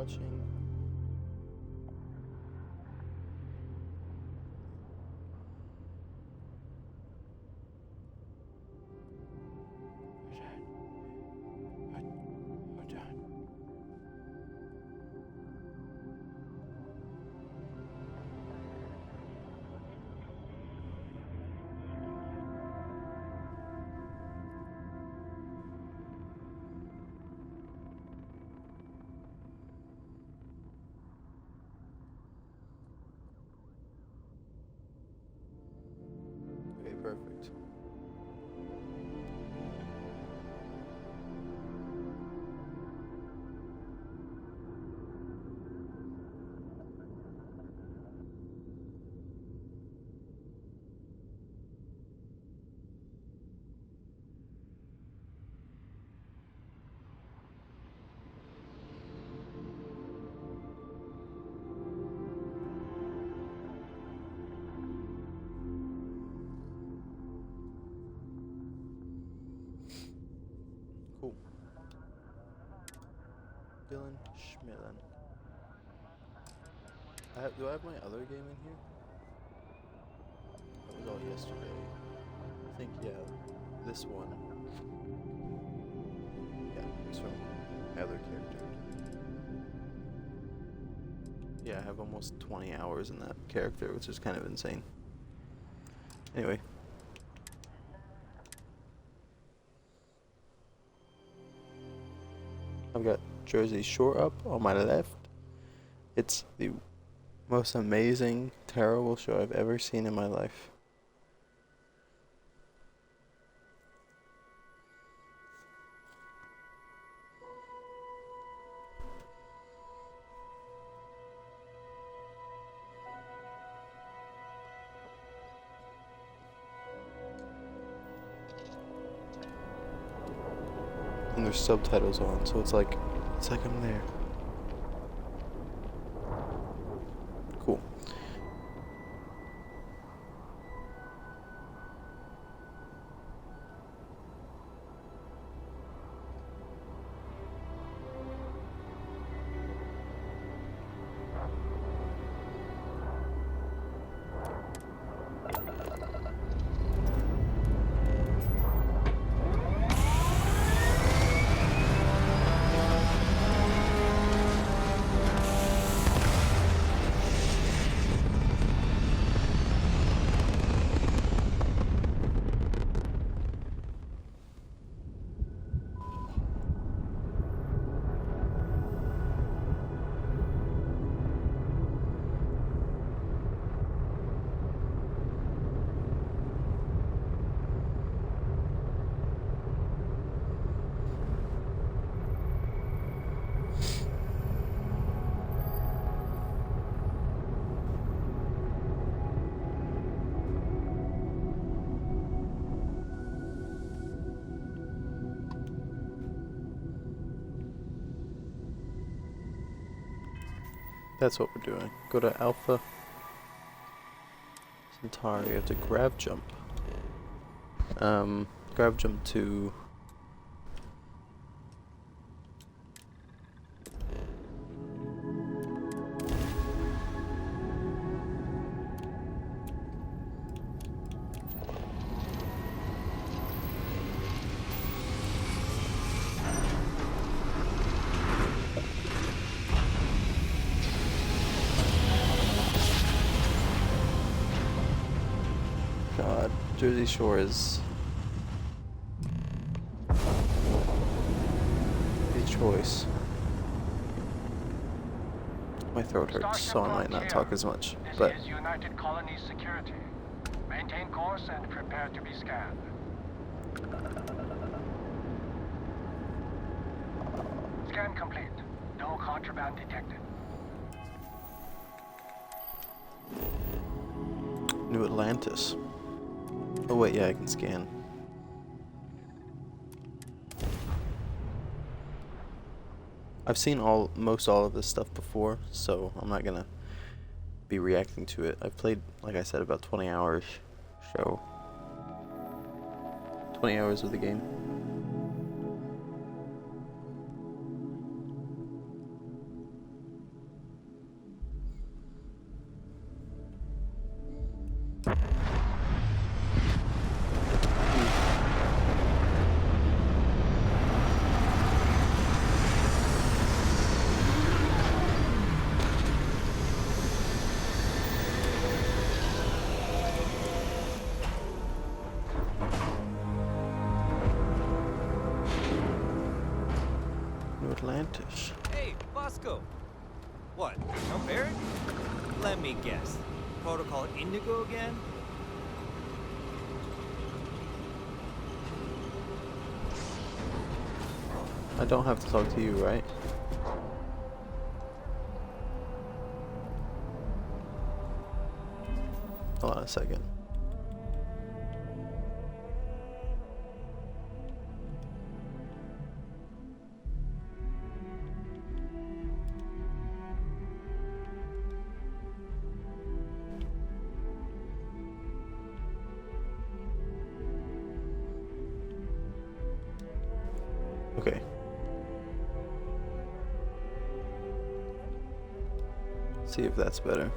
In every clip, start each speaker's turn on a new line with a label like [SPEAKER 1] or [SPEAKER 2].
[SPEAKER 1] watching. Okay, perfect. Cool. Dylan Schmillen. Do I have my other game in here? That was all yesterday. I think, yeah, this one. Yeah, it's from my other character. Yeah, I have almost 20 hours in that character, which is kind of insane. Anyway. I've got Jersey Shore up on my left. It's the most amazing, terrible show I've ever seen in my life. And there's subtitles on, so it's like I'm there. Cool. That's what we're doing. Go to Alpha Centauri. You have to grab jump. Grab jump to... God, Jersey Shore is a choice. My throat hurts, so I might not talk as much. But
[SPEAKER 2] this is United Colonies Security. Maintain course and prepare to be scanned. Scan complete. No contraband detected.
[SPEAKER 1] New Atlantis. Oh wait, yeah, I can scan. I've seen most all of this stuff before, so I'm not gonna be reacting to it. I've played, like I said, about 20 hours. 20 hours of the game. British.
[SPEAKER 3] Hey, Bosco. What? No Barrett? Let me guess. Protocol Indigo again?
[SPEAKER 1] I don't have to talk to you, right? Hold on a second. Okay. See if that's better.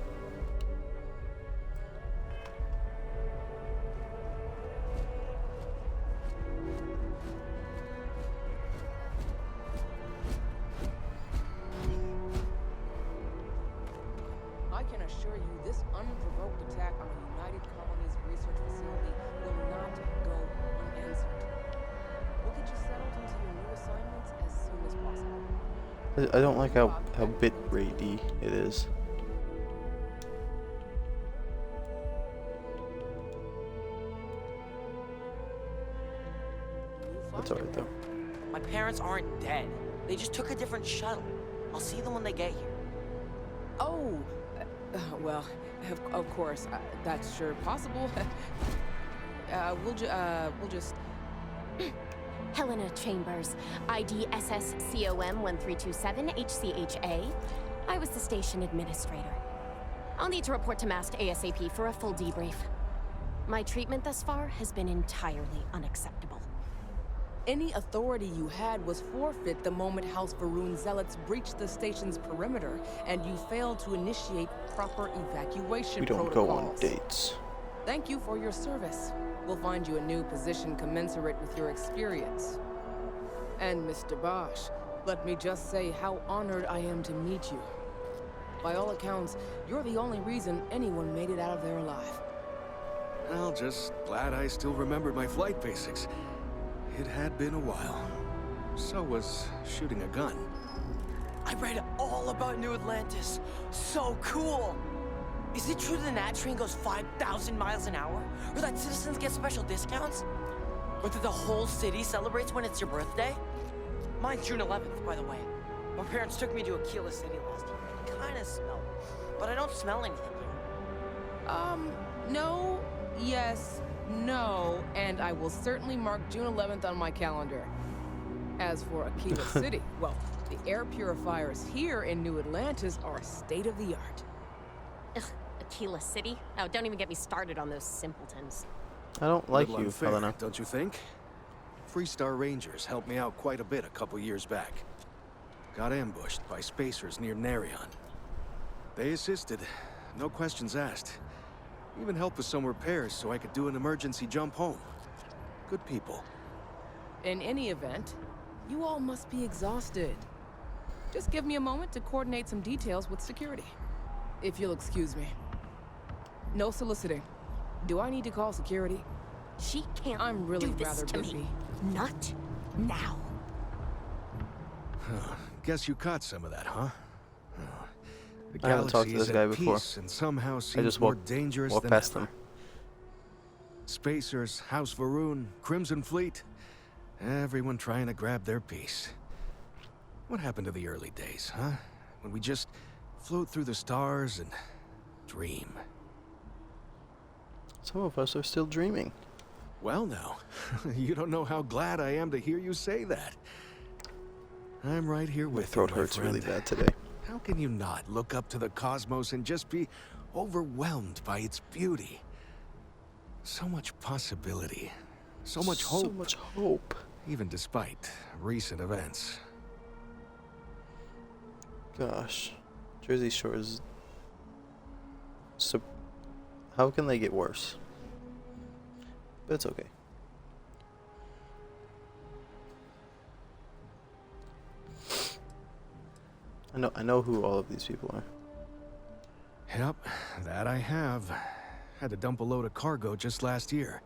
[SPEAKER 4] I can assure you this unprovoked attack on the United Colonies research facility will not go unanswered. We'll get you settled into your new assignments as soon as possible.
[SPEAKER 1] I don't like how bit ratey it is. That's alright though.
[SPEAKER 5] My parents aren't dead. They just took a different shuttle. I'll see them when they get here.
[SPEAKER 4] Oh, well, of course, that's sure possible. We'll just.
[SPEAKER 6] Helena Chambers, ID SSCOM 1327 HCHA. I was the station administrator. I'll need to report to MAST ASAP for a full debrief. My treatment thus far has been entirely unacceptable.
[SPEAKER 4] Any authority you had was forfeit the moment House Varun zealots breached the station's perimeter, and you failed to initiate proper evacuation
[SPEAKER 1] We don't
[SPEAKER 4] protocols.
[SPEAKER 1] go on dates.
[SPEAKER 4] Thank you for your service. We'll find you a new position commensurate with your experience. And Mr. Bosch, let me just say how honored I am to meet you. By all accounts, you're the only reason anyone made it out of there alive.
[SPEAKER 7] Well, just glad I still remembered my flight basics. It had been a while. So was shooting a gun.
[SPEAKER 5] I read all about New Atlantis. So cool! Is it true the Nat train goes 5,000 miles an hour? Or that citizens get special discounts? Or that the whole city celebrates when it's your birthday? Mine's June 11th, by the way. My parents took me to Aquila City last year. I kinda smell it, but I don't smell anything here.
[SPEAKER 4] No, yes, no, and I will certainly mark June 11th on my calendar. As for Aquila City, well, the air purifiers here in New Atlantis are state-of-the-art.
[SPEAKER 6] Ugh, Aquila City? Oh, don't even get me started on those simpletons.
[SPEAKER 1] I don't like
[SPEAKER 7] Little
[SPEAKER 1] you,
[SPEAKER 7] unfair,
[SPEAKER 1] Helena.
[SPEAKER 7] don't you think? Freestar Rangers helped me out quite a bit a couple years back. Got ambushed by spacers near Narion. They assisted, no questions asked. Even helped with some repairs so I could do an emergency jump home. Good people.
[SPEAKER 4] In any event, you all must be exhausted. Just give me a moment to coordinate some details with security. If you'll excuse me. No soliciting. Do I need to call security?
[SPEAKER 6] She can't
[SPEAKER 4] I'm really
[SPEAKER 6] do this
[SPEAKER 4] rather
[SPEAKER 6] to
[SPEAKER 4] busy.
[SPEAKER 6] me. Not now.
[SPEAKER 7] Guess you caught some of that, huh? The
[SPEAKER 1] I haven't talked
[SPEAKER 7] galaxy
[SPEAKER 1] to this
[SPEAKER 7] is
[SPEAKER 1] guy
[SPEAKER 7] at
[SPEAKER 1] before.
[SPEAKER 7] peace and somehow
[SPEAKER 1] I
[SPEAKER 7] seems
[SPEAKER 1] just
[SPEAKER 7] more
[SPEAKER 1] walked
[SPEAKER 7] dangerous than
[SPEAKER 1] past
[SPEAKER 7] ever.
[SPEAKER 1] him.
[SPEAKER 7] Spacers, House Varun, Crimson Fleet, everyone trying to grab their piece. What happened to the early days, huh? When we just float through the stars and dream.
[SPEAKER 1] Some of us are still dreaming.
[SPEAKER 7] Well now, you don't know how glad I am to hear you say that. I'm right here
[SPEAKER 1] My
[SPEAKER 7] with
[SPEAKER 1] throat
[SPEAKER 7] you, my
[SPEAKER 1] hurts really
[SPEAKER 7] friend.
[SPEAKER 1] bad today.
[SPEAKER 7] How can you not look up to the cosmos and just be overwhelmed by its beauty? So much possibility. So much hope.
[SPEAKER 1] So much hope.
[SPEAKER 7] Even despite recent events.
[SPEAKER 1] Gosh. Jersey Shore is... So... How can they get worse? But it's okay. I know who all of these people are.
[SPEAKER 7] Yep, that I have. Had to dump a load of cargo just last year.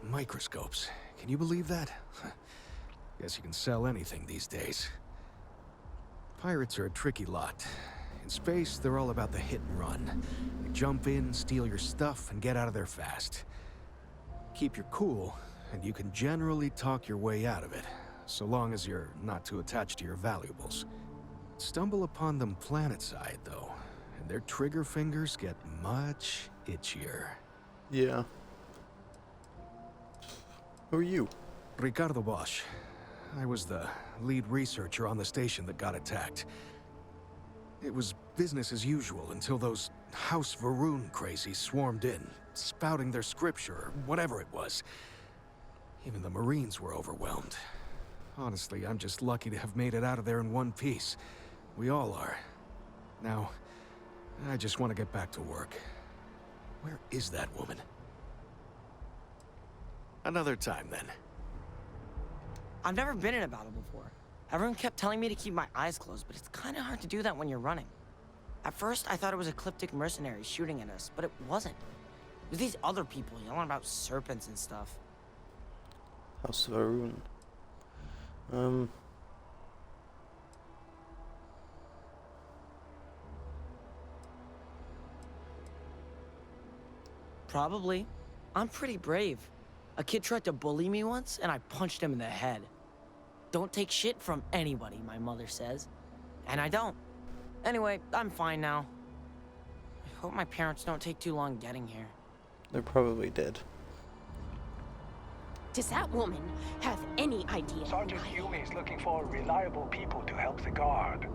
[SPEAKER 7] Microscopes. Can you believe that? Guess you can sell anything these days. Pirates are a tricky lot. In space, they're all about the hit and run. You jump in, steal your stuff, and get out of there fast. Keep your cool, and you can generally talk your way out of it, so long as you're not too attached to your valuables. Stumble upon them planetside, though, and their trigger fingers get much itchier.
[SPEAKER 1] Yeah. Who are you?
[SPEAKER 7] Ricardo Bosch. I was the lead researcher on the station that got attacked. It was business as usual until those House Varun crazies swarmed in, spouting their scripture or whatever it was. Even the Marines were overwhelmed. Honestly, I'm just lucky to have made it out of there in one piece. We all are. Now, I just want to get back to work. Where is that woman? Another time, then.
[SPEAKER 5] I've never been in a battle before. Everyone kept telling me to keep my eyes closed, but it's kind of hard to do that when you're running. At first, I thought it was ecliptic mercenaries shooting at us, but it wasn't. It was these other people yelling about serpents and stuff.
[SPEAKER 1] House Varun.
[SPEAKER 5] Probably. I'm pretty brave. A kid tried to bully me once, and I punched him in the head. Don't take shit from anybody, my mother says. And I don't. Anyway, I'm fine now. I hope my parents don't take too long getting here.
[SPEAKER 1] They're probably dead.
[SPEAKER 6] Does that woman have any idea?
[SPEAKER 2] Sergeant Hume is looking for reliable people to help the guard.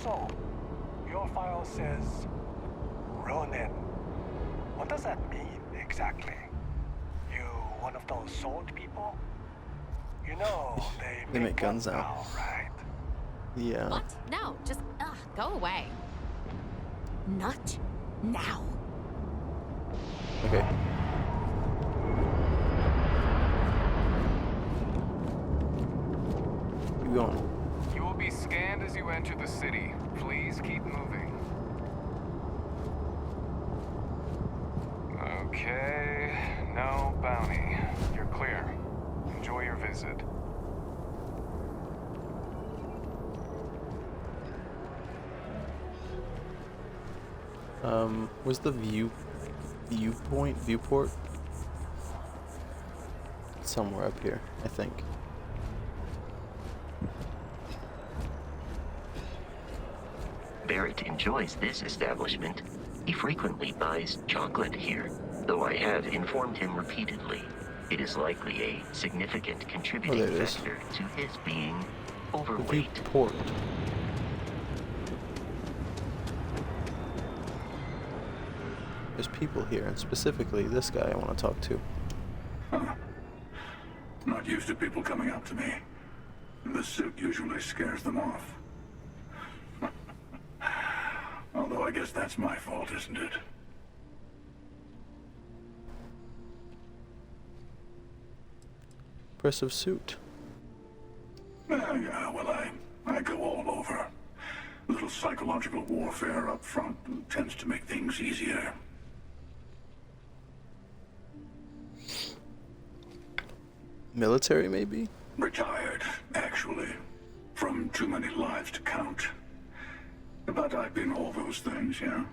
[SPEAKER 2] So, your file says Ronin. What does that mean exactly? You one of those sold people? You know,
[SPEAKER 1] They make guns now.
[SPEAKER 2] Right?
[SPEAKER 1] Yeah.
[SPEAKER 6] What? No, just, go away. Not now.
[SPEAKER 1] Okay. Keep going.
[SPEAKER 8] You will be scanned as you enter the city. Please keep moving. Okay, no bounty. You're clear. Enjoy your visit.
[SPEAKER 1] Where's the viewport? Somewhere up here, I think.
[SPEAKER 9] Barrett enjoys this establishment. He frequently buys chocolate here, though I have informed him repeatedly. It is likely a significant contributing
[SPEAKER 1] there it is.
[SPEAKER 9] factor to his being
[SPEAKER 1] The
[SPEAKER 9] overweight.
[SPEAKER 1] viewport. There's people here, and specifically this guy I want to talk to.
[SPEAKER 10] Not used to people coming up to me. The suit usually scares them off. Although I guess that's my fault, isn't it?
[SPEAKER 1] Impressive suit.
[SPEAKER 10] Yeah, well, I go all over. A little psychological warfare up front tends to make things easier.
[SPEAKER 1] Military, maybe?
[SPEAKER 10] Retired, actually. From too many lives to count. But I've been all those things, yeah.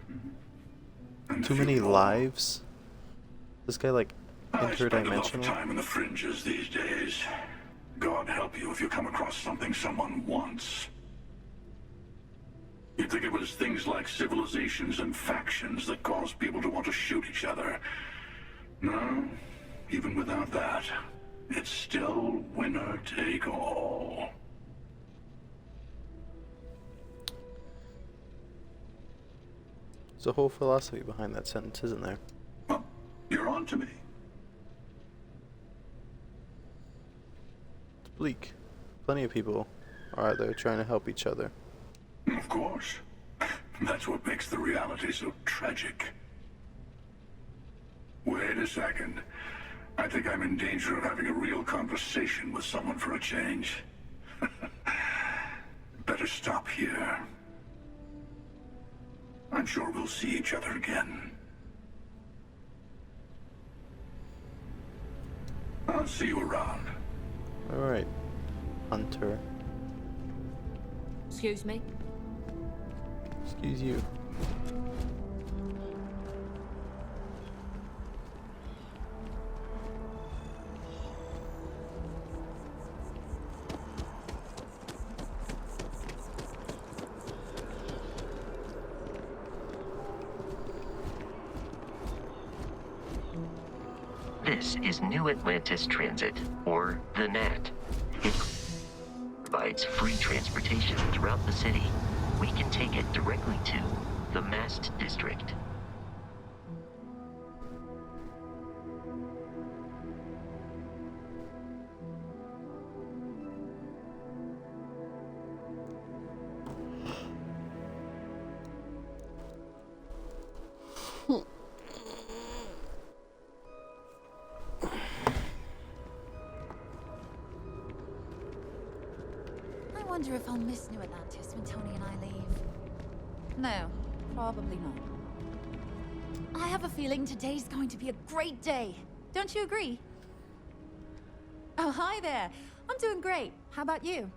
[SPEAKER 10] And
[SPEAKER 1] Too
[SPEAKER 10] a few
[SPEAKER 1] many
[SPEAKER 10] more.
[SPEAKER 1] lives? This guy, like,
[SPEAKER 10] I spend a lot of
[SPEAKER 1] interdimensional?
[SPEAKER 10] time in the fringes these days. God help you if you come across something someone wants. You'd think it was things like civilizations and factions that cause people to want to shoot each other. No, even without that, it's still winner take all.
[SPEAKER 1] There's a whole philosophy behind that sentence, isn't there?
[SPEAKER 10] Well, you're on to me.
[SPEAKER 1] It's bleak. Plenty of people are out there trying to help each other.
[SPEAKER 10] Of course. That's what makes the reality so tragic. Wait a second. I think I'm in danger of having a real conversation with someone for a change. Better stop here. I'm sure we'll see each other again. I'll see you around.
[SPEAKER 1] Alright. Hunter.
[SPEAKER 11] Excuse me?
[SPEAKER 1] Excuse you.
[SPEAKER 9] This is New Atlantis Transit, or the NAT. It provides free transportation throughout the city. We can take it directly to the Mast District.
[SPEAKER 11] I wonder if I'll miss New Atlantis when Tony and I leave. No, probably not. I have a feeling today's going to be a great day. Don't you agree? Oh, hi there. I'm doing great. How about you?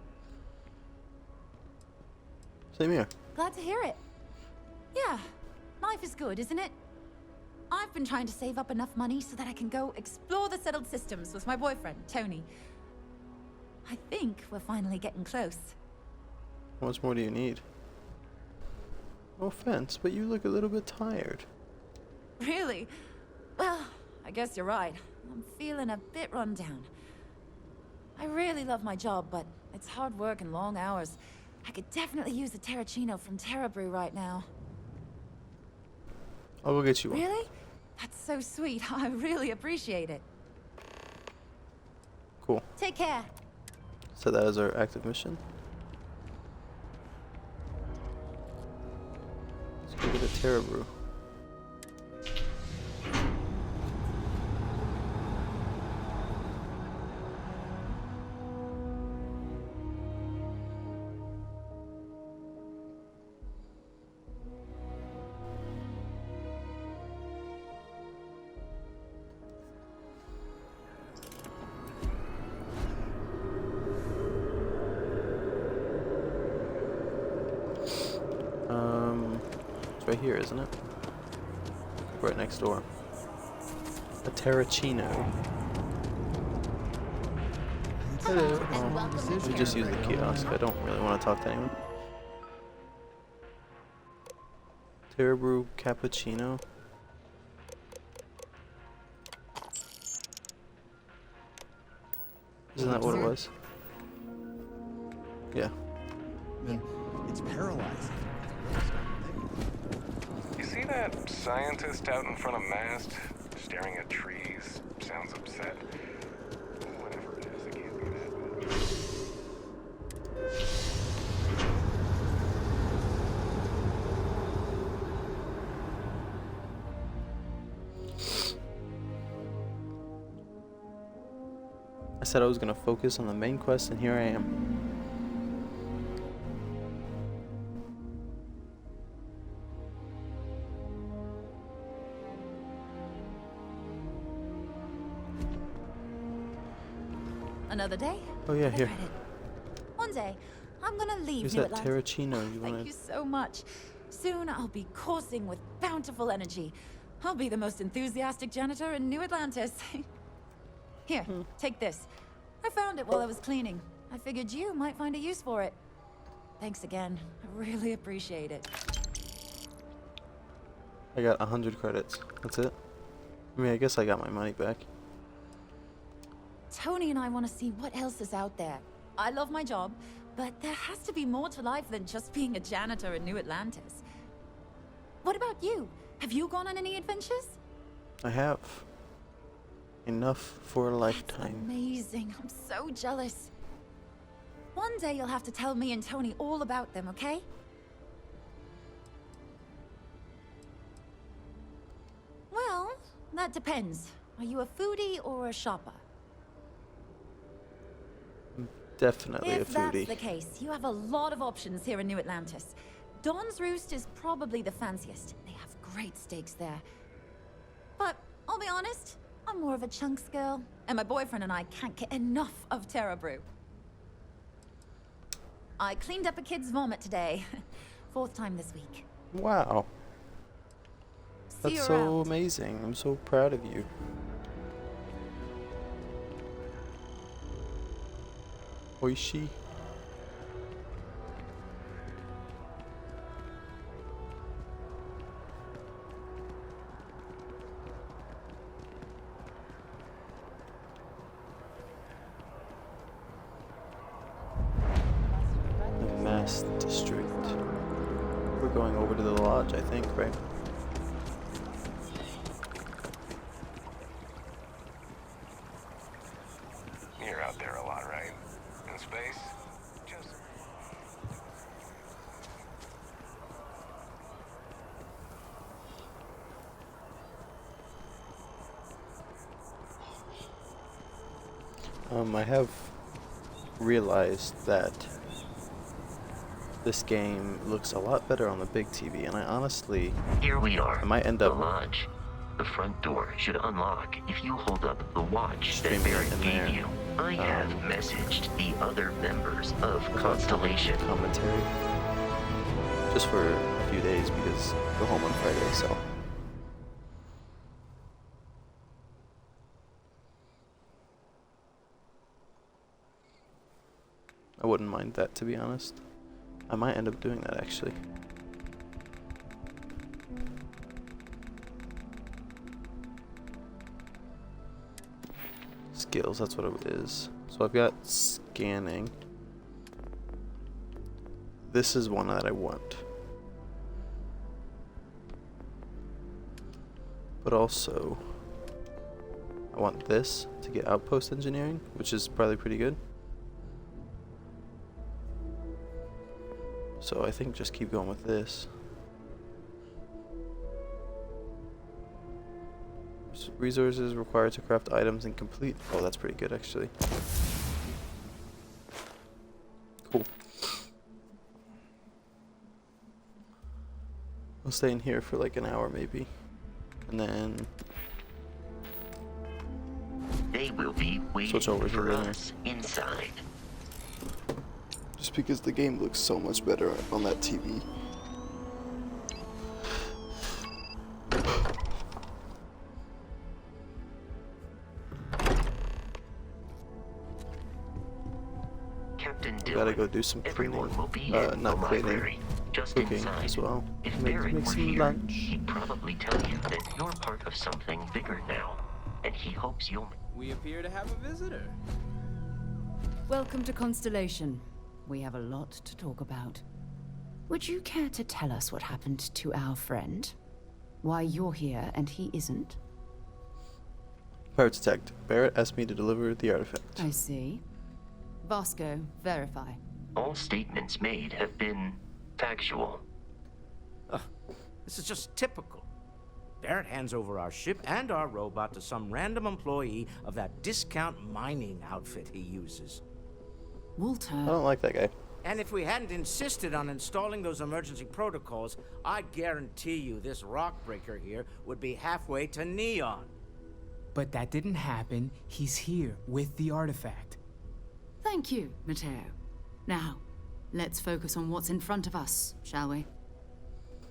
[SPEAKER 1] Same here.
[SPEAKER 11] Glad to hear it. Yeah, life is good, isn't it? I've been trying to save up enough money so that I can go explore the settled systems with my boyfriend, Tony. I think we're finally getting close.
[SPEAKER 1] How much more do you need? No offense, but you look a little bit tired.
[SPEAKER 11] Really? Well, I guess you're right. I'm feeling a bit run down. I really love my job, but it's hard work and long hours. I could definitely use a Terracino from Terrabrew right now.
[SPEAKER 1] I'll go get you one.
[SPEAKER 11] Really? That's so sweet. I really appreciate it.
[SPEAKER 1] Cool.
[SPEAKER 11] Take care.
[SPEAKER 1] So that is our active mission. Let's go get a Terra Brew. It's right here, isn't it? Right next door. A Terracino. Hello. Oh, we just use the kiosk. I don't really want to talk to anyone. Terra Brew Cappuccino. Isn't that what it was? Yeah.
[SPEAKER 12] It's paralyzing.
[SPEAKER 8] You see that scientist out in front of Mast, staring at trees? Sounds upset. Whatever it is, it can't be that bad.
[SPEAKER 1] I said I was gonna focus on the main quest, and here I am.
[SPEAKER 11] Another day?
[SPEAKER 1] Oh yeah,
[SPEAKER 11] I
[SPEAKER 1] here.
[SPEAKER 11] read it. One day, I'm gonna leave
[SPEAKER 1] Here's
[SPEAKER 11] New
[SPEAKER 1] that
[SPEAKER 11] Atlantis.
[SPEAKER 1] Terracino you
[SPEAKER 11] Thank
[SPEAKER 1] wanted.
[SPEAKER 11] you so much. Soon I'll be coursing with bountiful energy. I'll be the most enthusiastic janitor in New Atlantis. Here, take this. I found it while I was cleaning. I figured you might find a use for it. Thanks again. I really appreciate it.
[SPEAKER 1] I got 100 credits. That's it. I mean, I guess I got my money back.
[SPEAKER 11] Tony and I want to see what else is out there. I love my job, but there has to be more to life than just being a janitor in New Atlantis. What about you? Have you gone on any adventures?
[SPEAKER 1] I have. Enough for a
[SPEAKER 11] That's
[SPEAKER 1] lifetime.
[SPEAKER 11] amazing. I'm so jealous. One day you'll have to tell me and Tony all about them, okay? Well, that depends. Are you a foodie or a shopper?
[SPEAKER 1] Definitely a
[SPEAKER 11] If that's
[SPEAKER 1] foodie.
[SPEAKER 11] the case, you have a lot of options here in New Atlantis. Dawn's Roost is probably the fanciest. They have great steaks there. But I'll be honest, I'm more of a chunks girl, and my boyfriend and I can't get enough of Terra Brew. I cleaned up a kid's vomit today. 4th time this week.
[SPEAKER 1] Wow.
[SPEAKER 11] See
[SPEAKER 1] That's
[SPEAKER 11] you
[SPEAKER 1] so
[SPEAKER 11] around.
[SPEAKER 1] amazing. I'm so proud of you. Oishi. The Mass District. We're going over to the lodge, I think, right?
[SPEAKER 8] You're out there a lot, right? In space? Just...
[SPEAKER 1] I have realized that this game looks a lot better on the big TV, and I honestly,
[SPEAKER 9] Here we are.
[SPEAKER 1] I might end
[SPEAKER 9] the
[SPEAKER 1] up
[SPEAKER 9] lodge. The front door should unlock if you hold up the watch that
[SPEAKER 1] streaming
[SPEAKER 9] Barrett
[SPEAKER 1] it in
[SPEAKER 9] gave
[SPEAKER 1] there.
[SPEAKER 9] you. I have messaged the other members of Constellation.
[SPEAKER 1] Commentary. Just for a few days because I go home on Friday, so. I wouldn't mind that, to be honest. I might end up doing that, actually. Skills, that's what it is. So I've got scanning. This is one that I want. But also, I want this to get outpost engineering, which is probably pretty good. So I think just keep going with this. Resources required to craft items and complete. Oh, that's pretty good actually. Cool. I'll stay in here for like an hour maybe. And then
[SPEAKER 9] They will be waiting
[SPEAKER 1] switch over to
[SPEAKER 9] for
[SPEAKER 1] the
[SPEAKER 9] us inside.
[SPEAKER 1] just because the game looks so much better on that TV.
[SPEAKER 9] Captain Dillon,
[SPEAKER 1] Gotta go do some cleaning.
[SPEAKER 9] everyone will be in
[SPEAKER 1] Not
[SPEAKER 9] the
[SPEAKER 1] cleaning,
[SPEAKER 9] library, just
[SPEAKER 1] cooking
[SPEAKER 9] inside.
[SPEAKER 1] as well.
[SPEAKER 9] If
[SPEAKER 1] Make
[SPEAKER 9] Barrett were
[SPEAKER 1] some
[SPEAKER 9] here,
[SPEAKER 1] lunch.
[SPEAKER 9] he'd probably tell you that you're part of something bigger now, and he hopes you'll.
[SPEAKER 13] We appear to have a visitor.
[SPEAKER 14] Welcome to Constellation. We have a lot to talk about. Would you care to tell us what happened to our friend? Why you're here and he isn't?
[SPEAKER 1] Pirates attacked. Barrett asked me to deliver the artifact.
[SPEAKER 14] I see. Vasco, verify.
[SPEAKER 9] All statements made have been factual.
[SPEAKER 15] This is just typical. Barrett hands over our ship and our robot to some random employee of that discount mining outfit he uses.
[SPEAKER 14] Walter.
[SPEAKER 1] I don't like that guy.
[SPEAKER 15] And if we hadn't insisted on installing those emergency protocols, I guarantee you this rock breaker here would be halfway to Neon.
[SPEAKER 13] But that didn't happen. He's here with the artifact.
[SPEAKER 14] Thank you, Matteo. Now, let's focus on what's in front of us, shall we?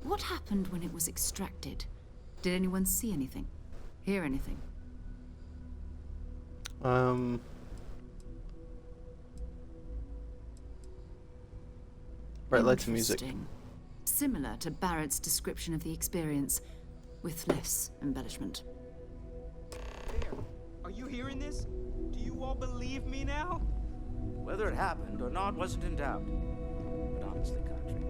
[SPEAKER 14] What happened when it was extracted? Did anyone see anything? Hear anything?
[SPEAKER 1] Bright lights and music.
[SPEAKER 14] Interesting. Similar to Barrett's description of the experience, with less embellishment.
[SPEAKER 13] There. Are you hearing this? Do you all believe me now?
[SPEAKER 15] Whether it happened or not wasn't in doubt. But honestly, Country,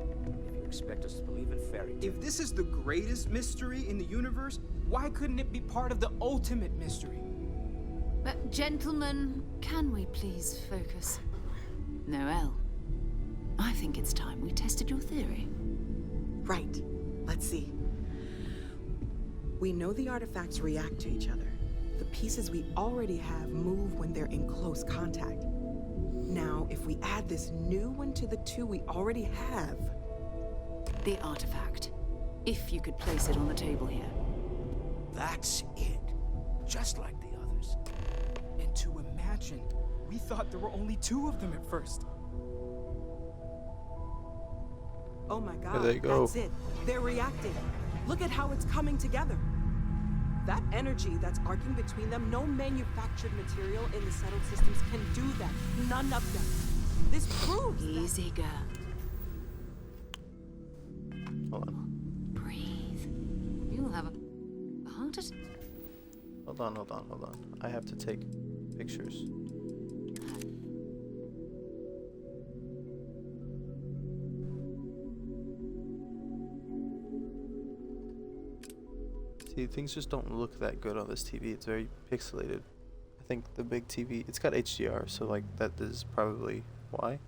[SPEAKER 15] if you expect us to believe in fairy tales...
[SPEAKER 13] If this is the greatest mystery in the universe, why couldn't it be part of the ultimate mystery?
[SPEAKER 14] But gentlemen, can we please focus? Noel, I think it's time we tested your theory.
[SPEAKER 16] Right. Let's see. We know the artifacts react to each other. The pieces we already have move when they're in close contact. Now, if we add this new one to the two we already have...
[SPEAKER 14] The artifact. If you could place it on the table here.
[SPEAKER 15] That's it. Just like the others.
[SPEAKER 13] And to imagine, we thought there were only 2 of them at first.
[SPEAKER 16] Oh my
[SPEAKER 1] There
[SPEAKER 16] god,
[SPEAKER 1] they go.
[SPEAKER 16] that's it. They're reacting. Look at how it's coming together. That energy that's arcing between them, no manufactured material in the settled systems can do that. None of them. This proves
[SPEAKER 14] Easy, girl.
[SPEAKER 1] Hold on.
[SPEAKER 14] Breathe. You'll have a heart attack.
[SPEAKER 1] Hold on. I have to take pictures. See, things just don't look that good on this TV. It's very pixelated. I think the big TV, it's got HDR, so like that is probably why.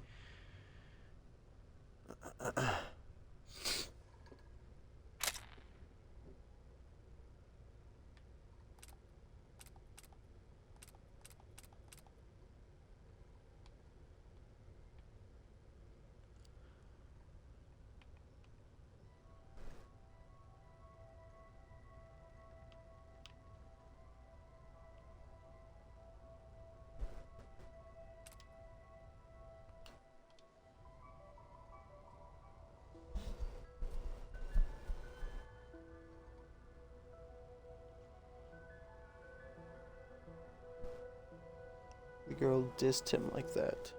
[SPEAKER 1] The girl dissed him like that.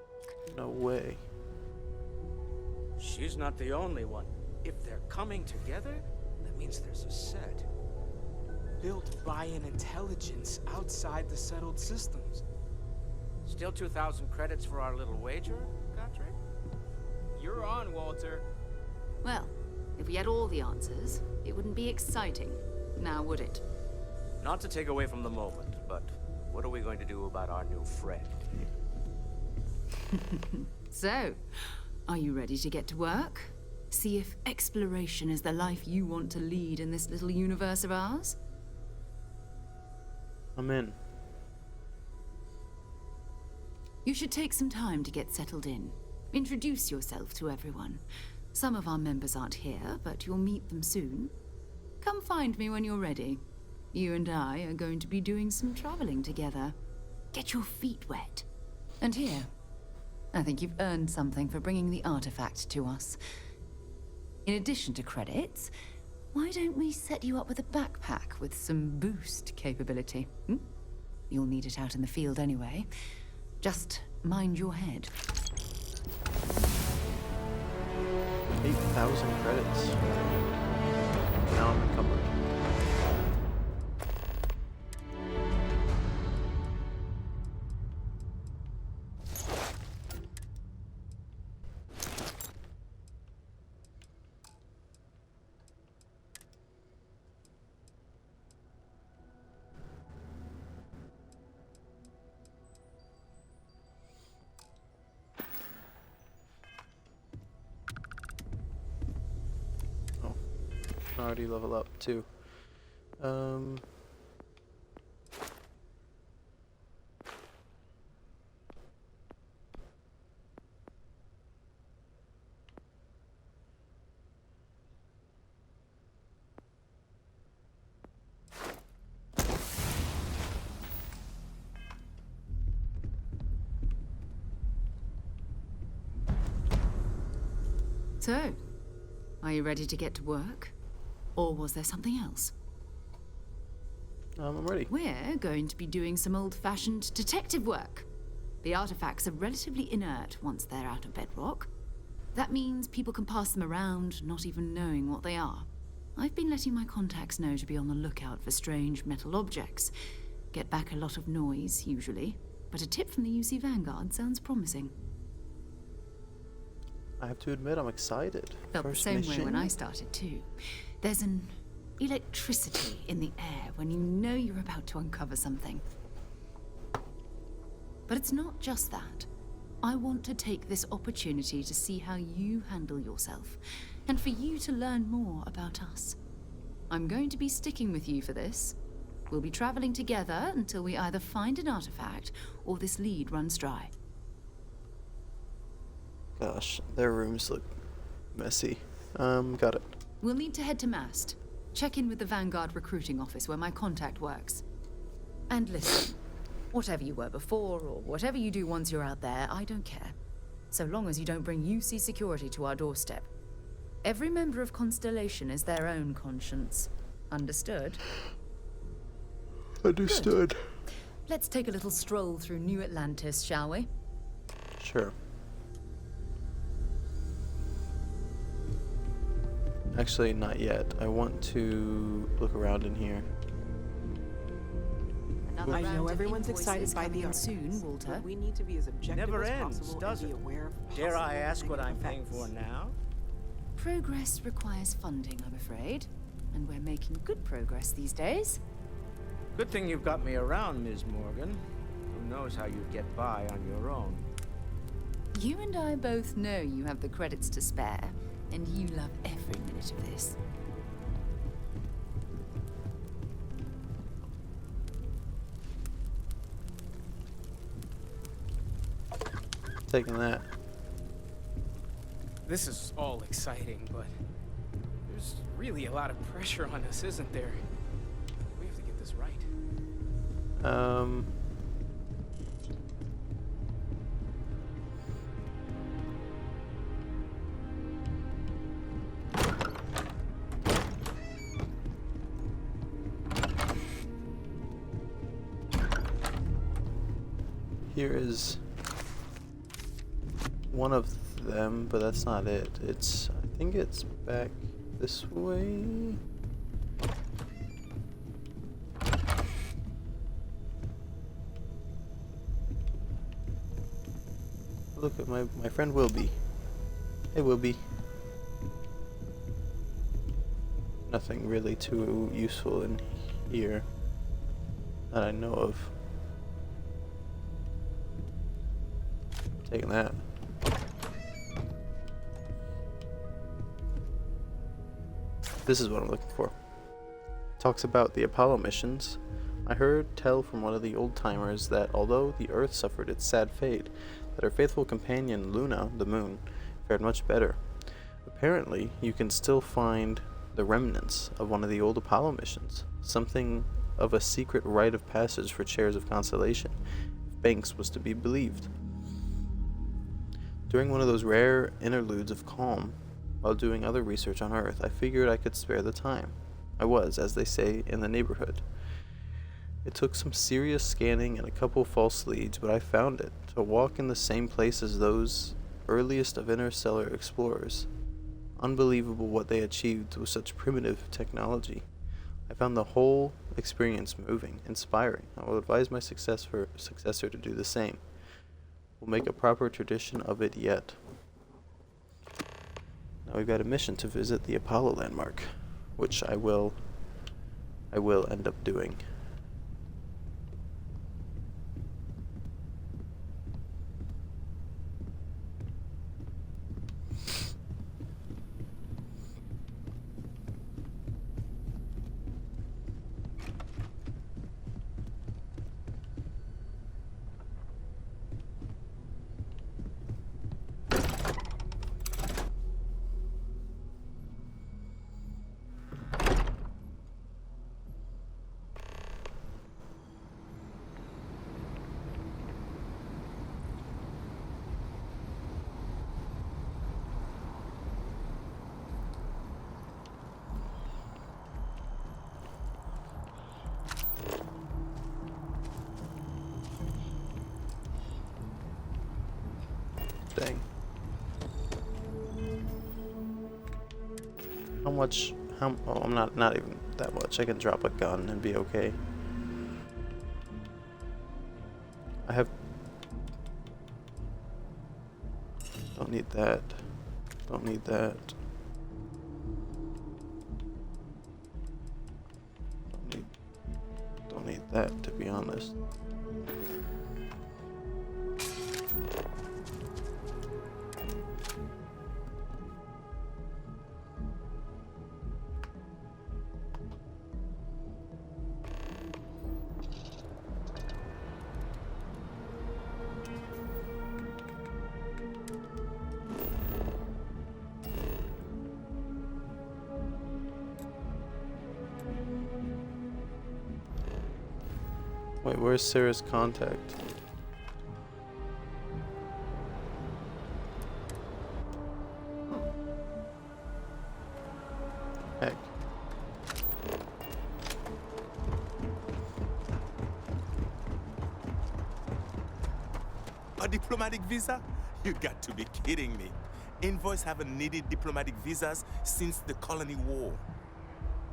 [SPEAKER 1] No way.
[SPEAKER 15] She's not the only one. If they're coming together, that means there's a set.
[SPEAKER 13] Built by an intelligence outside the settled systems.
[SPEAKER 15] Still 2,000 credits for our little wager, Godfrey?
[SPEAKER 13] You're on, Walter.
[SPEAKER 14] Well, if we had all the answers, it wouldn't be exciting. Now, would it?
[SPEAKER 15] Not to take away from the moment, but what are we going to do about our new friend?
[SPEAKER 14] So, are you ready to get to work? See if exploration is the life you want to lead in this little universe of ours?
[SPEAKER 1] I'm in.
[SPEAKER 14] You should take some time to get settled in. Introduce yourself to everyone. Some of our members aren't here, but you'll meet them soon. Come find me when you're ready. You and I are going to be doing some traveling together. Get your feet wet. And here, I think you've earned something for bringing the artifact to us. In addition to credits, why don't we set you up with a backpack with some boost capability? You'll need it out in the field anyway. Just mind your head.
[SPEAKER 1] 8,000 credits. Now I'm encumbered. Already level up too.
[SPEAKER 14] So, are you ready to get to work? Or was there something else?
[SPEAKER 1] I'm ready.
[SPEAKER 14] We're going to be doing some old-fashioned detective work. The artifacts are relatively inert once they're out of bedrock. That means people can pass them around, not even knowing what they are. I've been letting my contacts know to be on the lookout for strange metal objects. Get back a lot of noise, usually. But a tip from the UC Vanguard sounds promising.
[SPEAKER 1] I have to admit, I'm excited.
[SPEAKER 14] Felt
[SPEAKER 1] First
[SPEAKER 14] the same
[SPEAKER 1] mission.
[SPEAKER 14] way when I started, too. There's an electricity in the air when you know you're about to uncover something. But it's not just that. I want to take this opportunity to see how you handle yourself, and for you to learn more about us. I'm going to be sticking with you for this. We'll be traveling together until we either find an artifact or this lead runs dry.
[SPEAKER 1] Gosh, their rooms look messy. Got it.
[SPEAKER 14] We'll need to head to Mast. Check in with the Vanguard recruiting office where my contact works. And listen, whatever you were before or whatever you do once you're out there, I don't care. So long as you don't bring UC security to our doorstep. Every member of Constellation is their own conscience. Understood?
[SPEAKER 1] Understood.
[SPEAKER 14] Good. Let's take a little stroll through New Atlantis, shall we?
[SPEAKER 1] Sure. Actually, not yet. I want to look around in here.
[SPEAKER 14] Another
[SPEAKER 16] I
[SPEAKER 14] round
[SPEAKER 16] know
[SPEAKER 14] of
[SPEAKER 16] everyone's
[SPEAKER 14] invoices
[SPEAKER 16] excited by
[SPEAKER 14] coming
[SPEAKER 16] the
[SPEAKER 14] in soon,
[SPEAKER 16] artifacts,
[SPEAKER 14] Walter.
[SPEAKER 16] but we need to be as objective
[SPEAKER 15] Never
[SPEAKER 16] as
[SPEAKER 15] ends,
[SPEAKER 16] possible
[SPEAKER 15] does
[SPEAKER 16] and be
[SPEAKER 15] it?
[SPEAKER 16] aware of
[SPEAKER 15] Dare I
[SPEAKER 16] possible
[SPEAKER 15] ask what I'm
[SPEAKER 16] negative
[SPEAKER 15] paying for
[SPEAKER 16] effects.
[SPEAKER 15] now?
[SPEAKER 14] Progress requires funding, I'm afraid. And we're making good progress these days.
[SPEAKER 15] Good thing you've got me around, Ms. Morgan. Who knows how you'd get by on your own?
[SPEAKER 14] You and I both know you have the credits to spare, and you love every minute of this.
[SPEAKER 1] Taking that.
[SPEAKER 13] This is all exciting, but there's really a lot of pressure on us, isn't there? We have to get this right.
[SPEAKER 1] Here is one of them, but that's not it. I think it's back this way. Look at my friend Wilby. Hey Wilby. Nothing really too useful in here that I know of. Taking that. This is what I'm looking for. Talks about the Apollo missions. I heard tell from one of the old-timers that although the Earth suffered its sad fate, that her faithful companion Luna, the moon, fared much better. Apparently, you can still find the remnants of one of the old Apollo missions, something of a secret rite of passage for chairs of constellation, if Banks was to be believed. During one of those rare interludes of calm, while doing other research on Earth, I figured I could spare the time. I was, as they say, in the neighborhood. It took some serious scanning and a couple false leads, but I found it. To walk in the same place as those earliest of interstellar explorers. Unbelievable what they achieved with such primitive technology. I found the whole experience moving, inspiring. I will advise my successor to do the same. We'll make a proper tradition of it yet. Now we've got a mission to visit the Apollo landmark, which I will end up doing. Dang. How much? Oh, I'm not even that much. I can drop a gun and be okay. I have. Don't need that. Don't need that. Don't need that, to be honest. Wait, where's Sarah's contact?
[SPEAKER 17] A diplomatic visa? You got to be kidding me. Envoys haven't needed diplomatic visas since the Colony War.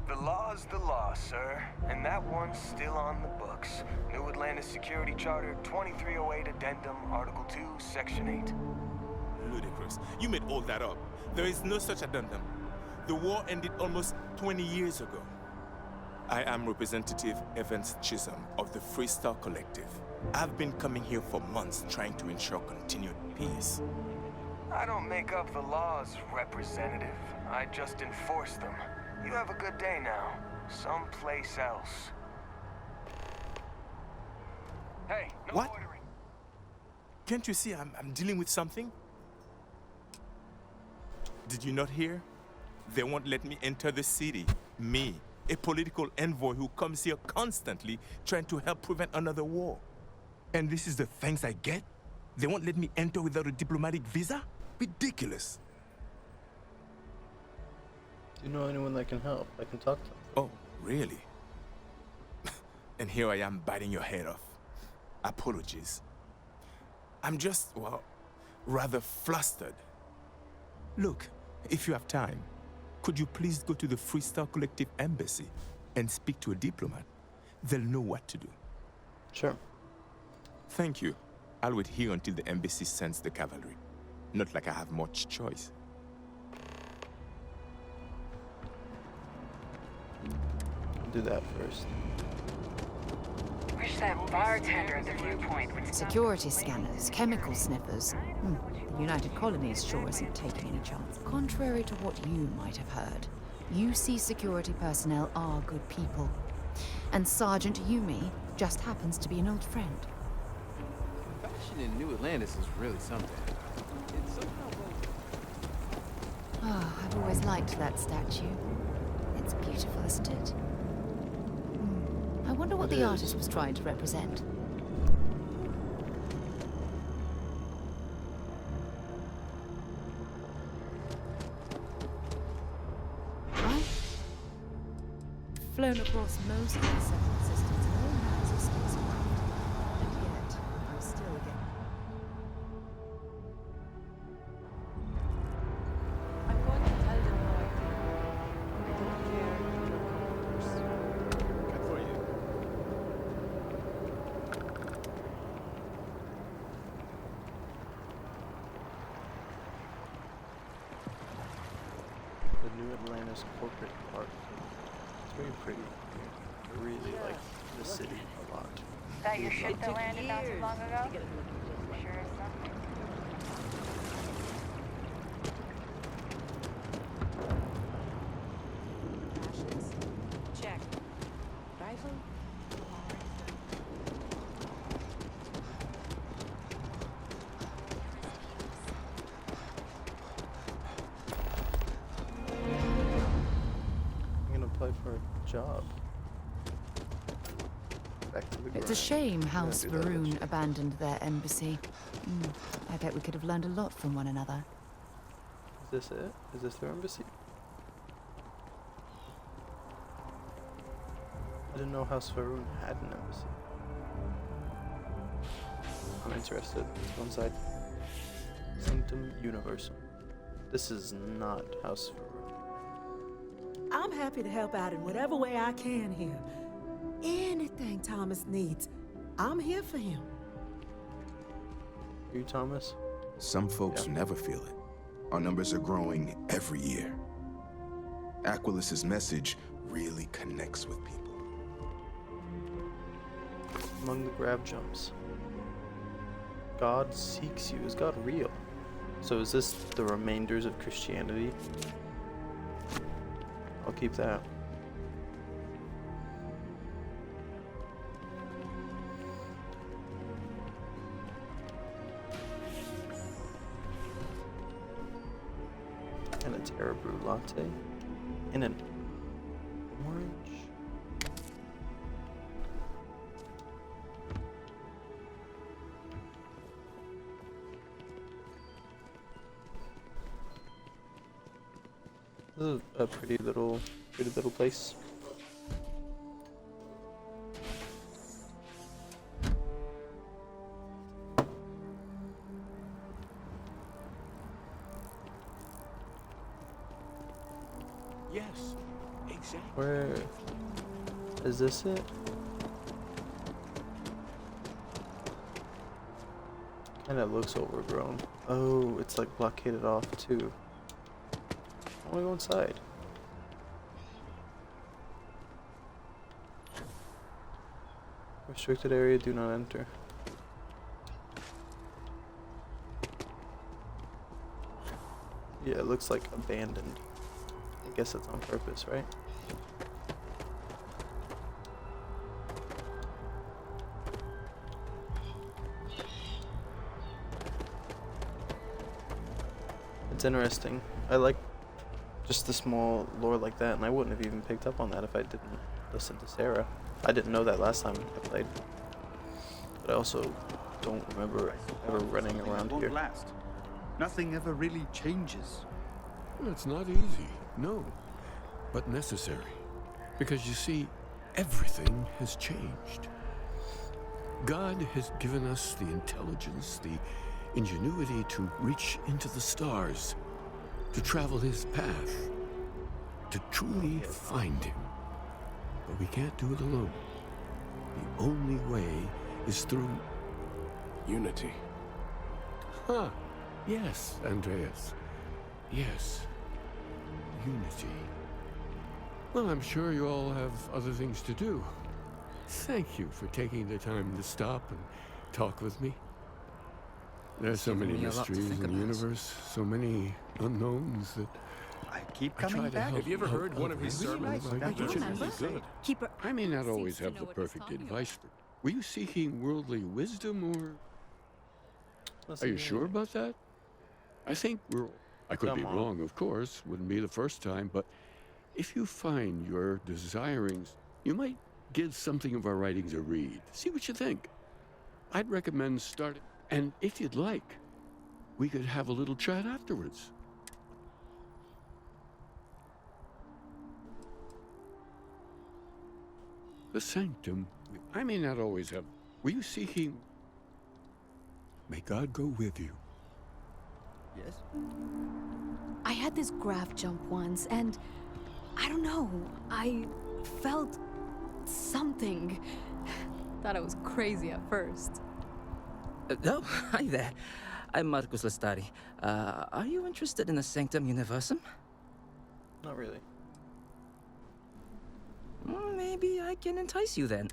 [SPEAKER 2] The law's the law, sir, and that one's still on the books. New Atlantis Security Charter 2308 Addendum, Article 2, Section 8.
[SPEAKER 17] Ludicrous. You made all that up. There is no such addendum. The war ended almost 20 years ago. I am Representative Evans Chisholm of the Freestar Collective. I've been coming here for months trying to ensure continued peace.
[SPEAKER 2] I don't make up the laws, Representative. I just enforce them. You have a good day now. Someplace else. Hey, no
[SPEAKER 17] What?
[SPEAKER 2] loitering.
[SPEAKER 17] Can't you see I'm dealing with something? Did you not hear? They won't let me enter the city. Me, a political envoy who comes here constantly trying to help prevent another war. And this is the thanks I get? They won't let me enter without a diplomatic visa? Ridiculous.
[SPEAKER 1] Do you know anyone that can help? I can talk to them.
[SPEAKER 17] Oh, really? And here I am biting your head off. Apologies. I'm just, well, rather flustered. Look, if you have time, could you please go to the Freestar Collective Embassy and speak to a diplomat? They'll know what to do.
[SPEAKER 1] Sure.
[SPEAKER 17] Thank you. I'll wait here until the embassy sends the cavalry. Not like I have much choice.
[SPEAKER 1] Do that first.
[SPEAKER 18] Wish that bartender at the viewpoint would stop.
[SPEAKER 14] Security scanners, chemical sniffers. The United Colonies sure isn't taking any chance. Contrary to what you might have heard, UC security personnel are good people. And Sergeant Yumi just happens to be an old friend.
[SPEAKER 13] Fashion in New Atlantis is really something. It's somehow
[SPEAKER 14] Oh, I've always liked that statue. It's beautiful, isn't it? I wonder what the artist was trying to represent. I've flown across most of the settlement systems and all kinds of spacecraft. And yet, I'm still getting...
[SPEAKER 11] I'm going to tell them how I feel. I don't care if you're course.
[SPEAKER 13] good for you.
[SPEAKER 1] The New Atlantis Corporate Park. It's very pretty. I really like the city a lot.
[SPEAKER 18] That your ship that landed not too long ago? Sure is something.
[SPEAKER 16] Ashes. Check. Rifle.
[SPEAKER 1] I'm gonna apply for a job. Back to the
[SPEAKER 14] It's a
[SPEAKER 1] grind.
[SPEAKER 14] shame House
[SPEAKER 1] Yeah, do that
[SPEAKER 14] Varun
[SPEAKER 1] eventually.
[SPEAKER 14] abandoned their embassy. I bet we could have learned a lot from one another.
[SPEAKER 1] Is this it? Is this their embassy? I didn't know House Varun had an embassy. I'm interested. Let's go inside. Sanctum Universum. This is not House Varun.
[SPEAKER 19] I'm happy to help out in whatever way I can here. Anything Thomas needs, I'm here for him.
[SPEAKER 1] You, Thomas?
[SPEAKER 20] Some folks never feel it. Our numbers are growing every year. Aquilis's message really connects with people.
[SPEAKER 1] Among the grab jumps. God seeks you. Is God real? So is this the remainders of Christianity? I'll keep that. And a Terra Brew latte. And an orange. This is a pretty little place. Is this it? Kinda looks overgrown. Oh, it's like blockaded off too. I wanna go inside. Restricted area, do not enter. Yeah, it looks like abandoned. I guess that's on purpose, right? It's interesting. I like just the small lore like that, and I wouldn't have even picked up on that if I didn't listen to Sarah. I didn't know that last time I played. But I also don't remember ever running around here.
[SPEAKER 21] Last. Nothing ever really changes.
[SPEAKER 22] It's not easy, no, but necessary. Because you see, everything has changed. God has given us the intelligence, the ingenuity to reach into the stars, to travel his path, to truly find him. But we can't do it alone. The only way is through unity. Huh. Yes, Andreas. Yes. Unity. Well, I'm sure you all have other things to do. Thank you for taking the time to stop and talk with me. There's so many mysteries in the universe, so many unknowns that
[SPEAKER 21] I keep
[SPEAKER 22] I try
[SPEAKER 21] coming
[SPEAKER 22] to
[SPEAKER 21] back.
[SPEAKER 22] help.
[SPEAKER 21] Have you ever heard one of
[SPEAKER 22] others.
[SPEAKER 21] his sermons?
[SPEAKER 22] Like
[SPEAKER 21] That's
[SPEAKER 22] you
[SPEAKER 21] really good.
[SPEAKER 22] good. I may not always have the perfect advice, but were you seeking worldly wisdom, or are you sure about that? I think I could be wrong, of course. Wouldn't be the first time, but if you find you're desiring, you might give something of our writings a read. See what you think. I'd recommend starting, and if you'd like, we could have a little chat afterwards. The sanctum, I may not always have. Were you seeking? May God go with you.
[SPEAKER 21] Yes?
[SPEAKER 23] I had this graph jump once, and I don't know, I felt something. Thought I was crazy at first.
[SPEAKER 24] Oh, hi there. I'm Marcus Lestari. Are you interested in the Sanctum Universum?
[SPEAKER 1] Not really.
[SPEAKER 24] Maybe I can entice you then.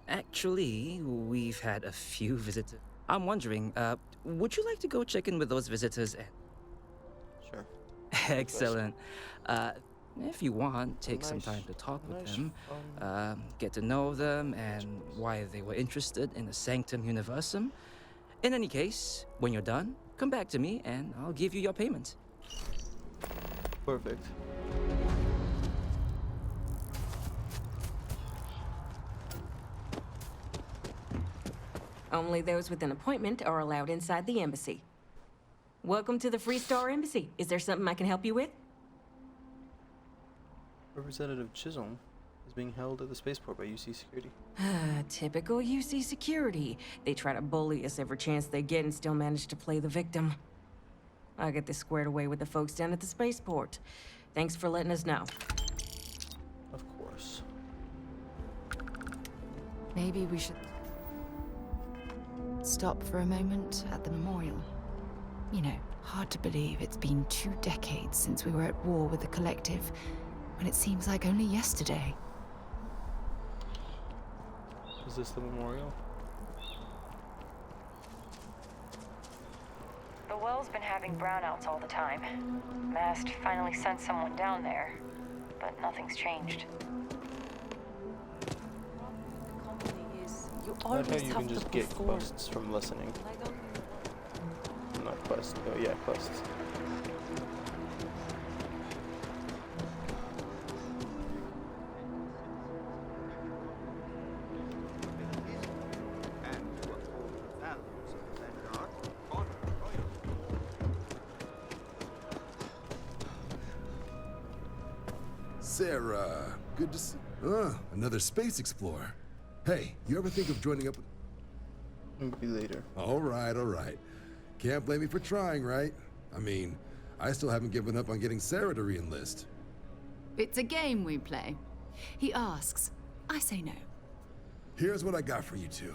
[SPEAKER 24] Actually, we've had a few visitors. I'm wondering, would you like to go check in with those visitors?
[SPEAKER 1] Sure.
[SPEAKER 24] Excellent. If you want, take some time to talk with them, get to know them, and why they were interested in the Sanctum Universum. In any case, when you're done, come back to me and I'll give you your payment.
[SPEAKER 1] Perfect.
[SPEAKER 25] Only those with an appointment are allowed inside the embassy. Welcome to the Freestar Embassy. Is there something I can help you with?
[SPEAKER 1] Representative Chisholm is being held at the spaceport by UC Security.
[SPEAKER 25] Typical UC security. They try to bully us every chance they get and still manage to play the victim. I'll get this squared away with the folks down at the spaceport. Thanks for letting us know.
[SPEAKER 1] Of course.
[SPEAKER 14] Maybe we should stop for a moment at the memorial. You know, hard to believe it's been 2 decades since we were at war with the Collective, when it seems like only yesterday.
[SPEAKER 1] Is this the memorial?
[SPEAKER 18] The well's been having brownouts all the time. Mast finally sent someone down there, but nothing's changed.
[SPEAKER 1] I like how you can just get quests from listening. Not quests, oh yeah, quests.
[SPEAKER 26] Sarah, good to see. Another space explorer. Hey, you ever think of joining up with...
[SPEAKER 1] Maybe later.
[SPEAKER 26] All right. Can't blame me for trying, right? I mean, I still haven't given up on getting Sarah to re-enlist.
[SPEAKER 14] It's a game we play. He asks, I say no.
[SPEAKER 26] Here's what I got for you two.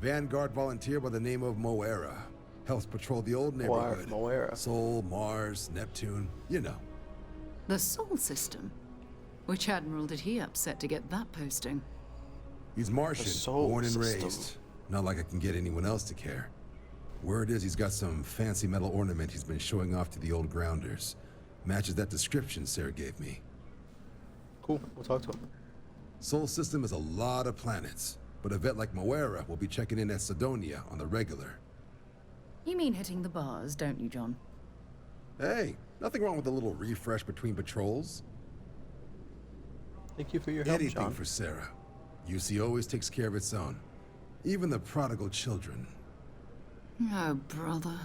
[SPEAKER 26] Vanguard volunteer by the name of Moira. Helps patrol the old neighborhood.
[SPEAKER 1] Moira.
[SPEAKER 26] Sol, Mars, Neptune, you know.
[SPEAKER 14] The Sol system? Which admiral did he upset to get that posting?
[SPEAKER 26] He's Martian,
[SPEAKER 1] Sol
[SPEAKER 26] born and
[SPEAKER 1] system.
[SPEAKER 26] raised. Not like I can get anyone else to care. Word is he's got some fancy metal ornament he's been showing off to the old grounders. Matches that description Sarah gave me.
[SPEAKER 1] Cool, we'll talk to him.
[SPEAKER 26] Sol system is a lot of planets, but a vet like Moira will be checking in at Sidonia on the regular.
[SPEAKER 14] You mean hitting the bars, don't you, John?
[SPEAKER 26] Hey, nothing wrong with a little refresh between patrols.
[SPEAKER 1] Thank you for your help,
[SPEAKER 26] Anything
[SPEAKER 1] John.
[SPEAKER 26] for Sarah. UC always takes care of its own. Even the prodigal children.
[SPEAKER 14] Oh, brother.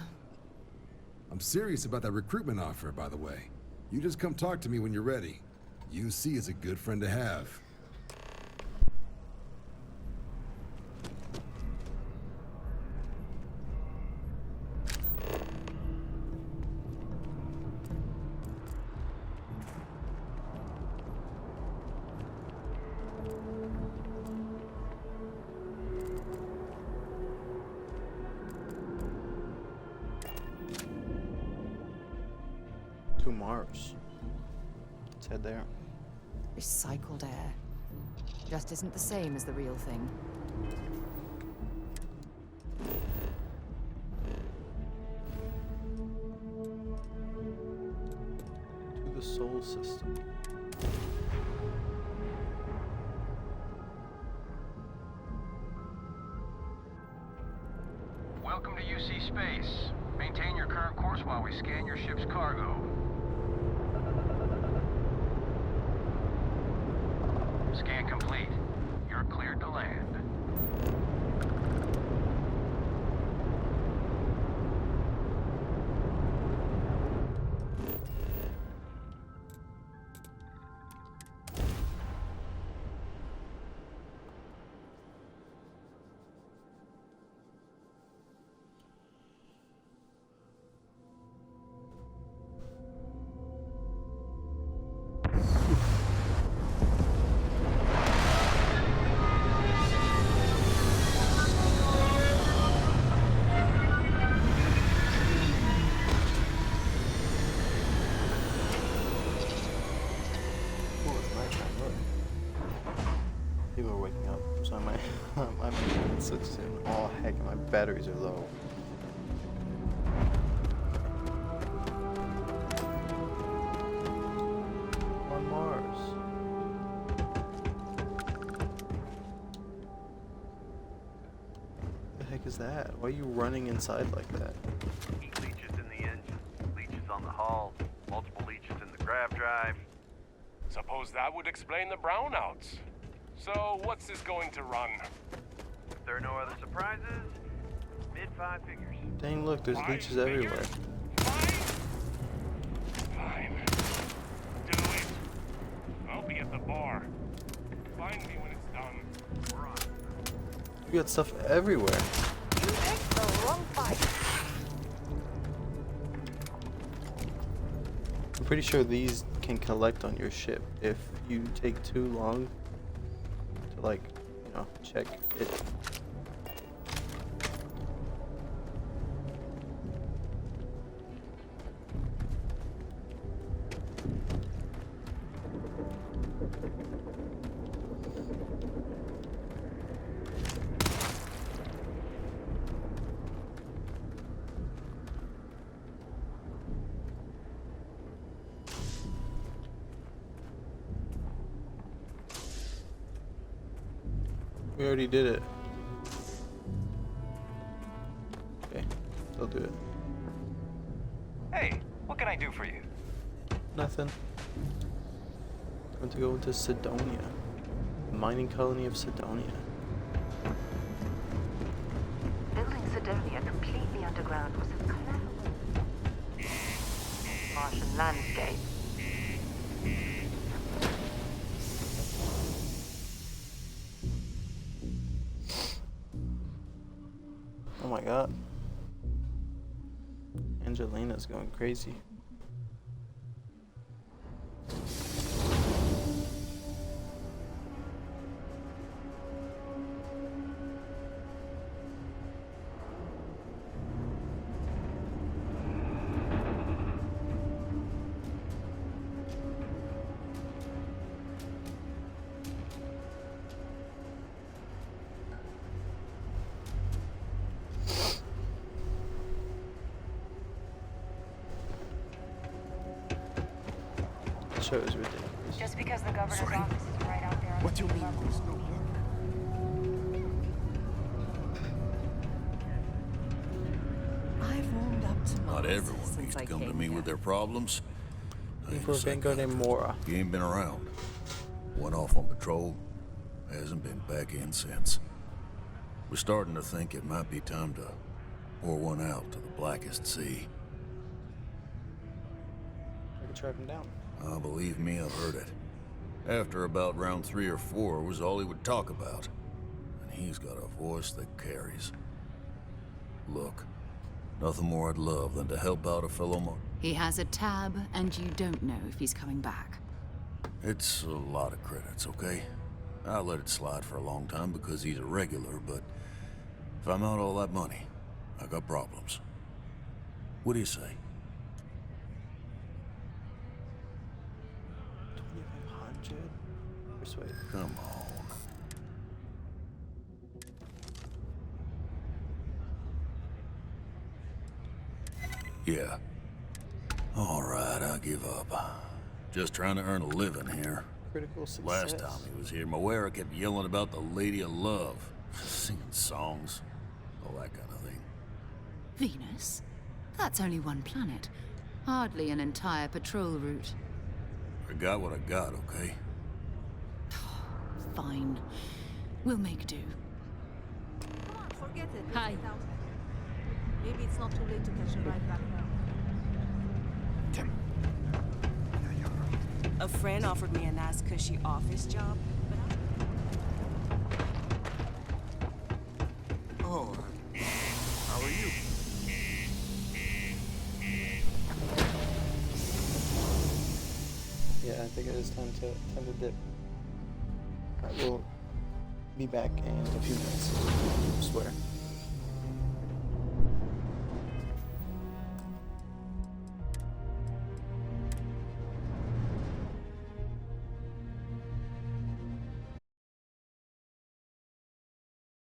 [SPEAKER 26] I'm serious about that recruitment offer, by the way. You just come talk to me when you're ready. UC is a good friend to have.
[SPEAKER 1] To Mars. Let's head there.
[SPEAKER 3] Recycled air. Just isn't the same as the real thing.
[SPEAKER 1] To the Sol system.
[SPEAKER 4] Welcome to UC Space. Maintain your current course while we scan your ship's cargo. Scan complete. You're cleared to land.
[SPEAKER 1] People are waking up, so I might switch soon. Oh heck, my batteries are low. On Mars. The heck is that? Why are you running inside like that?
[SPEAKER 5] Heat leeches in the engine, leeches on the hull, multiple leeches in the grav drive.
[SPEAKER 8] Suppose that would explain the brownouts. So, what's this going to run?
[SPEAKER 5] If there are no other surprises, mid-five figures.
[SPEAKER 1] Dang, look, there's leeches everywhere.
[SPEAKER 8] Fine. Do it. I'll be at the bar. Find me when it's done. We're on.
[SPEAKER 1] You got stuff everywhere.
[SPEAKER 5] You picked the wrong fight.
[SPEAKER 1] I'm pretty sure these can collect on your ship if you take too long to, like, you know, check it. We already did it. Okay, they'll do it.
[SPEAKER 5] Hey, what can I do for you?
[SPEAKER 1] Nothing. I'm going to go into Sidonia. The mining colony of Sidonia.
[SPEAKER 6] Building Sidonia completely underground was a clever Martian landscape.
[SPEAKER 1] Oh my god. Angelina's going crazy. show is ridiculous.
[SPEAKER 18] Just because the governor's office is right out there on
[SPEAKER 17] What
[SPEAKER 18] the
[SPEAKER 17] do you mean
[SPEAKER 18] level.
[SPEAKER 17] there's no work?
[SPEAKER 3] I've warmed up to
[SPEAKER 2] Not
[SPEAKER 3] Mars
[SPEAKER 2] everyone
[SPEAKER 3] since
[SPEAKER 2] needs to
[SPEAKER 3] I
[SPEAKER 2] come to
[SPEAKER 3] came
[SPEAKER 2] me
[SPEAKER 3] here.
[SPEAKER 2] with their problems. I ain't
[SPEAKER 1] For
[SPEAKER 2] a
[SPEAKER 1] a Van Gogh named
[SPEAKER 2] psychiatrist.
[SPEAKER 1] Mora.
[SPEAKER 2] He ain't been around. Went off on patrol. Hasn't been back in since. We're starting to think it might be time to pour one out to the blackest sea.
[SPEAKER 1] I could track him down.
[SPEAKER 2] Believe me, I've heard it. After about round 3 or 4 was all he would talk about. And he's got a voice that carries. Look, nothing more I'd love than to help out a fellow
[SPEAKER 14] He has a tab, and you don't know if he's coming back.
[SPEAKER 2] It's a lot of credits, okay? I let it slide for a long time because he's a regular, but if I'm out all that money, I got problems. What do you say?
[SPEAKER 1] 2,500. Persuade.
[SPEAKER 2] Come on. Yeah. All right, I give up. Just trying to earn a living here.
[SPEAKER 1] Critical success.
[SPEAKER 2] Last time he was here, Moira kept yelling about the Lady of Love, singing songs, all that kind of thing.
[SPEAKER 14] Venus? That's only one planet. Hardly an entire patrol route.
[SPEAKER 2] I got what I got, okay?
[SPEAKER 14] Fine. We'll make do.
[SPEAKER 7] Come on, forget it.
[SPEAKER 14] Hi.
[SPEAKER 7] Let's get out. Maybe it's not too late to catch a ride back now.
[SPEAKER 9] A friend offered me a nice cushy office job, but
[SPEAKER 21] Oh, how are you?
[SPEAKER 1] Yeah, I think it is time to dip. Alright, we'll be back in a few minutes. I swear.